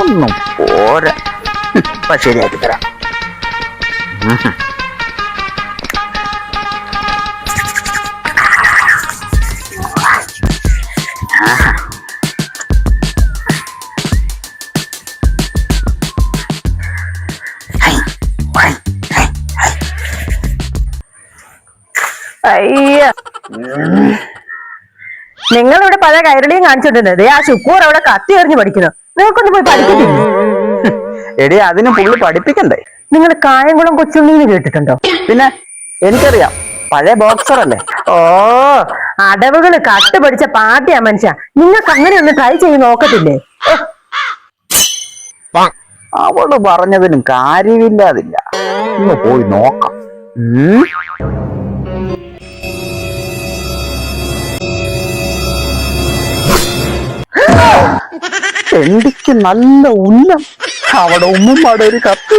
ഒന്നും പോരാ. ഇപ്പൊ ശരിയാക്കി തരാം. അയ്യ, നിങ്ങളിവിടെ പല കൈരളിയും കാണിച്ചിട്ടുണ്ട്. ആ ശുക്കൂർ അവിടെ കത്തി എറിഞ്ഞ് പഠിക്കുന്നു. നിങ്ങൾക്കൊന്നും പോയി പഠിക്കത്തില്ല. എടി അതിന് പുള്ളി പഠിപ്പിക്കണ്ടേ? നിങ്ങൾ കായംകുളം കൊച്ചുണ്ണീന്ന് കേട്ടിട്ടുണ്ടോ? പിന്നെ എനിക്കറിയാം, പഴയ ബോക്സർ അല്ലേ. ഓ, അടവുകള് കട്ട് പഠിച്ച പാട്ടിയാ മനുഷ്യ. നിങ്ങൾക്ക് അങ്ങനെ ഒന്ന് ട്രൈ ചെയ്ത് നോക്കത്തില്ലേ? അവള് പറഞ്ഞതിനും കാര്യമില്ലാതില്ല. ഒന്ന് പോയി നോക്കാം. എനിക്ക് നല്ല ഉന്നം. അവിടെ ഉമ്മുമ്മാടെ ഒരു കത്ത്